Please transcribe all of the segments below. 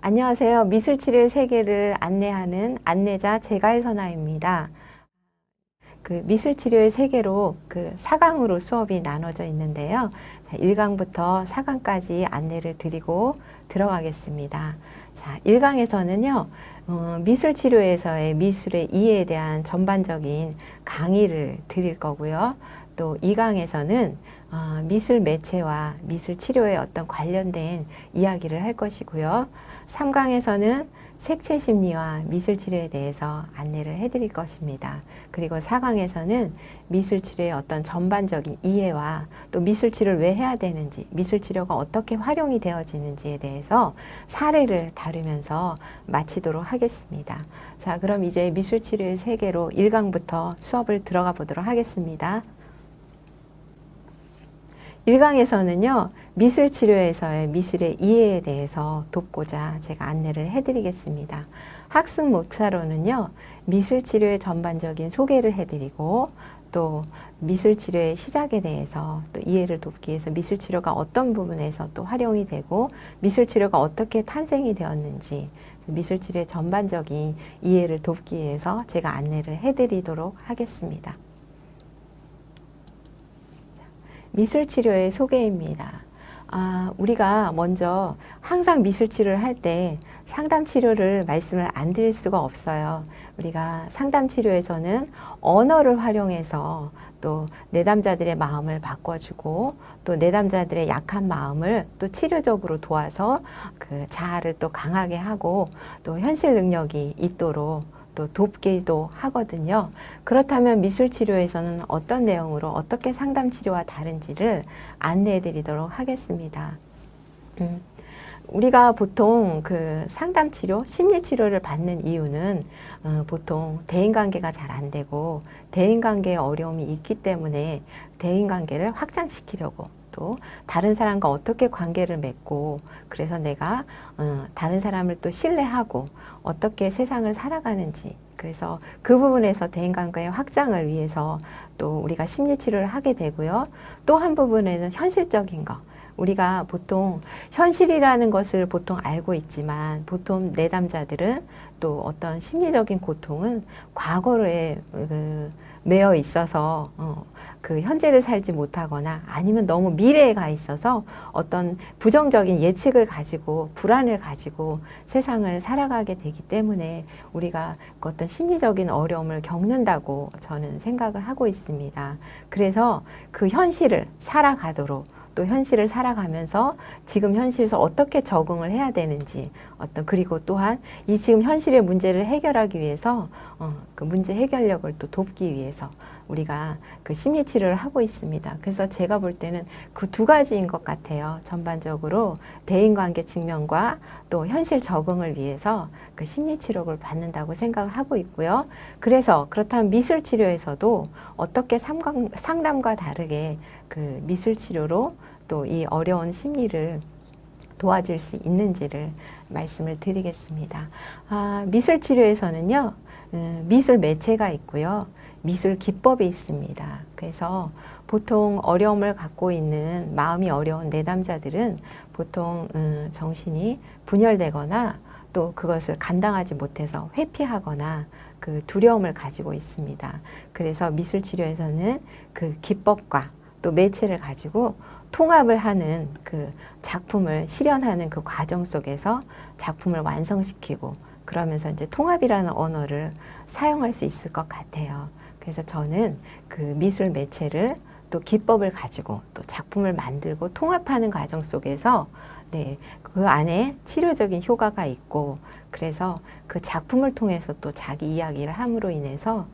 안녕하세요. 미술치료의 세계를 안내하는 안내자 제가해선아입니다. 미술치료의 세계로 4강으로 수업이 나눠져 있는데요. 1강부터 4강까지 안내를 드리고 들어가겠습니다. 자, 1강에서는요, 미술치료에서의 미술의 이해에 대한 전반적인 강의를 드릴 거고요. 또 2강에서는 미술 매체와 미술 치료에 어떤 관련된 이야기를 할 것이고요. 3강에서는 색채 심리와 미술 치료에 대해서 안내를 해드릴 것입니다. 그리고 4강에서는 미술 치료의 어떤 전반적인 이해와 또 미술 치료를 왜 해야 되는지, 미술 치료가 어떻게 활용이 되어지는지에 대해서 사례를 다루면서 마치도록 하겠습니다. 자, 그럼 이제 미술 치료의 세계로 1강부터 수업을 들어가 보도록 하겠습니다. 1강에서는요, 미술 치료에서의 미술의 이해에 대해서 돕고자 제가 안내를 해드리겠습니다. 학습 목차로는요, 미술 치료의 전반적인 소개를 해드리고, 또 미술 치료의 시작에 대해서 또 이해를 돕기 위해서 미술 치료가 어떤 부분에서 또 활용이 되고, 미술 치료가 어떻게 탄생이 되었는지, 미술 치료의 전반적인 이해를 돕기 위해서 제가 안내를 해드리도록 하겠습니다. 미술치료의 소개입니다. 우리가 먼저 항상 미술치료를 할 때 상담치료를 말씀을 안 드릴 수가 없어요. 우리가 상담치료에서는 언어를 활용해서 또 내담자들의 마음을 바꿔주고 또 내담자들의 약한 마음을 또 치료적으로 도와서 그 자아를 또 강하게 하고 또 현실 능력이 있도록 또 돕기도 하거든요. 그렇다면 미술치료에서는 어떤 내용으로 어떻게 상담치료와 다른지를 안내해 드리도록 하겠습니다. 우리가 보통 상담치료, 심리치료를 받는 이유는 보통 대인관계가 잘 안 되고 대인관계에 어려움이 있기 때문에 대인관계를 확장시키려고 또 다른 사람과 어떻게 관계를 맺고 그래서 내가 다른 사람을 또 신뢰하고 어떻게 세상을 살아가는지 그래서 그 부분에서 대인관계의 확장을 위해서 또 우리가 심리치료를 하게 되고요. 또 한 부분에는 현실적인 거 우리가 보통 현실이라는 것을 보통 알고 있지만 보통 내담자들은 또 어떤 심리적인 고통은 과거에 매여 있어서 그 현재를 살지 못하거나 아니면 너무 미래에 가 있어서 어떤 부정적인 예측을 가지고 불안을 가지고 세상을 살아가게 되기 때문에 우리가 그 어떤 심리적인 어려움을 겪는다고 저는 생각을 하고 있습니다. 그래서 그 현실을 살아가도록 또 현실을 살아가면서 지금 현실에서 어떻게 적응을 해야 되는지 그리고 또한 이 지금 현실의 문제를 해결하기 위해서 그 문제 해결력을 또 돕기 위해서 우리가 그 심리치료를 하고 있습니다. 그래서 제가 볼 때는 그 두 가지인 것 같아요. 전반적으로 대인관계 측면과 또 현실 적응을 위해서 그 심리치료를 받는다고 생각을 하고 있고요. 그래서 그렇다면 미술치료에서도 어떻게 상담과 다르게 그 미술치료로 또 이 어려운 심리를 도와줄 수 있는지를 말씀을 드리겠습니다. 미술치료에서는요, 미술 매체가 있고요. 미술 기법이 있습니다. 그래서 보통 어려움을 갖고 있는 마음이 어려운 내담자들은 보통 정신이 분열되거나 또 그것을 감당하지 못해서 회피하거나 그 두려움을 가지고 있습니다. 그래서 미술치료에서는 그 기법과 또 매체를 가지고 통합을 하는 그 작품을 실현하는 그 과정 속에서 작품을 완성시키고 그러면서 이제 통합이라는 언어를 사용할 수 있을 것 같아요. 그래서 저는 그 미술 매체를 또 기법을 가지고 또 작품을 만들고 통합하는 과정 속에서 그 안에 치료적인 효과가 있고 그래서 그 작품을 통해서 또 자기 이야기를 함으로 인해서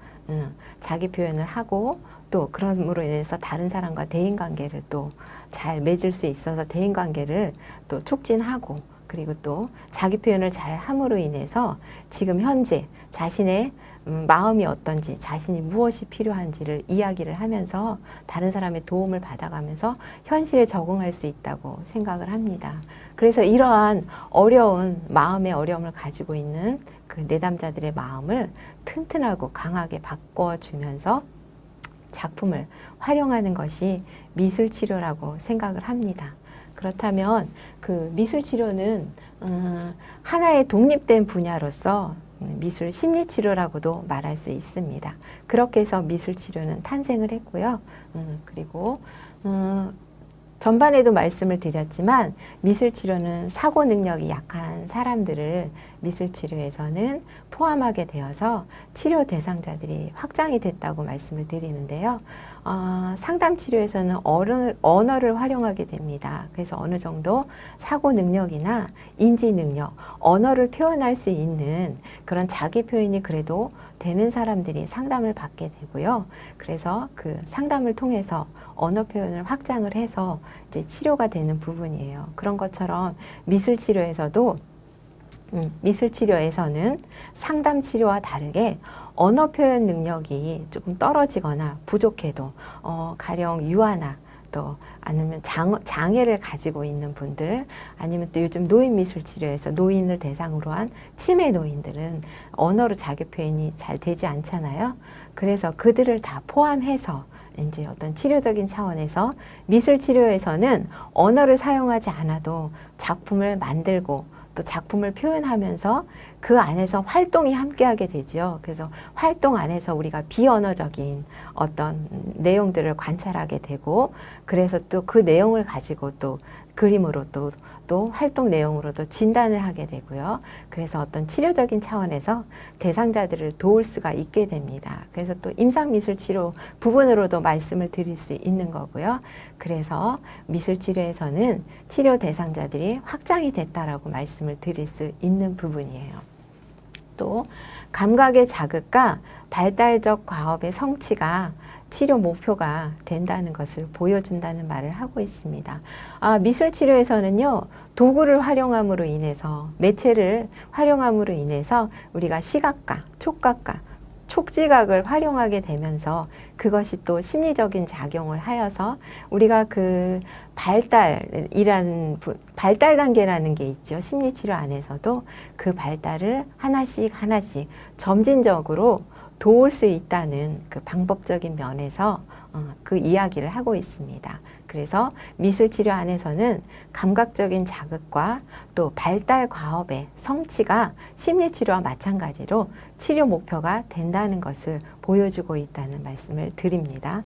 자기 표현을 하고 또 그럼으로 인해서 다른 사람과 대인관계를 또 잘 맺을 수 있어서 대인관계를 또 촉진하고 그리고 또 자기 표현을 잘 함으로 인해서 지금 현재 자신의 마음이 어떤지 자신이 무엇이 필요한지를 이야기를 하면서 다른 사람의 도움을 받아가면서 현실에 적응할 수 있다고 생각을 합니다. 그래서 이러한 어려운 마음의 어려움을 가지고 있는 그 내담자들의 마음을 튼튼하고 강하게 바꿔주면서 작품을 활용하는 것이 미술치료라고 생각을 합니다. 그렇다면 그 미술 치료는 하나의 독립된 분야로서 미술 심리 치료라고도 말할 수 있습니다. 그렇게 해서 미술 치료는 탄생을 했고요. 그리고 전반에도 말씀을 드렸지만 미술 치료는 사고 능력이 약한 사람들을 미술 치료에서는 포함하게 되어서 치료 대상자들이 확장이 됐다고 말씀을 드리는데요. 상담 치료에서는 언어를 활용하게 됩니다. 그래서 어느 정도 사고 능력이나 인지 능력, 언어를 표현할 수 있는 그런 자기 표현이 그래도 되는 사람들이 상담을 받게 되고요. 그래서 그 상담을 통해서 언어 표현을 확장을 해서 이제 치료가 되는 부분이에요. 그런 것처럼 미술 치료에서도 미술 치료에서는 상담 치료와 다르게 언어 표현 능력이 조금 떨어지거나 부족해도 가령 유아나 또 아니면 장애를 가지고 있는 분들 아니면 또 요즘 노인 미술 치료에서 노인을 대상으로 한 치매 노인들은 언어로 자기 표현이 잘 되지 않잖아요. 그래서 그들을 다 포함해서 이제 어떤 치료적인 차원에서 미술 치료에서는 언어를 사용하지 않아도 작품을 만들고 또 작품을 표현하면서 그 안에서 활동이 함께하게 되죠. 그래서 활동 안에서 우리가 비언어적인 어떤 내용들을 관찰하게 되고 그래서 또 그 내용을 가지고 또 그림으로 또 활동 내용으로도 진단을 하게 되고요. 그래서 어떤 치료적인 차원에서 대상자들을 도울 수가 있게 됩니다. 그래서 또 임상미술 치료 부분으로도 말씀을 드릴 수 있는 거고요. 그래서 미술 치료에서는 치료 대상자들이 확장이 됐다라고 말씀을 드릴 수 있는 부분이에요. 또 감각의 자극과 발달적 과업의 성취가 치료 목표가 된다는 것을 보여준다는 말을 하고 있습니다. 미술 치료에서는요, 도구를 활용함으로 인해서, 매체를 활용함으로 인해서 우리가 시각과 촉각과 촉지각을 활용하게 되면서 그것이 또 심리적인 작용을 하여서 우리가 그 발달 단계라는 게 있죠. 심리치료 안에서도 그 발달을 하나씩 점진적으로 도울 수 있다는 그 방법적인 면에서 그 이야기를 하고 있습니다. 그래서 미술치료 안에서는 감각적인 자극과 또 발달 과업의 성취가 심리치료와 마찬가지로 치료 목표가 된다는 것을 보여주고 있다는 말씀을 드립니다.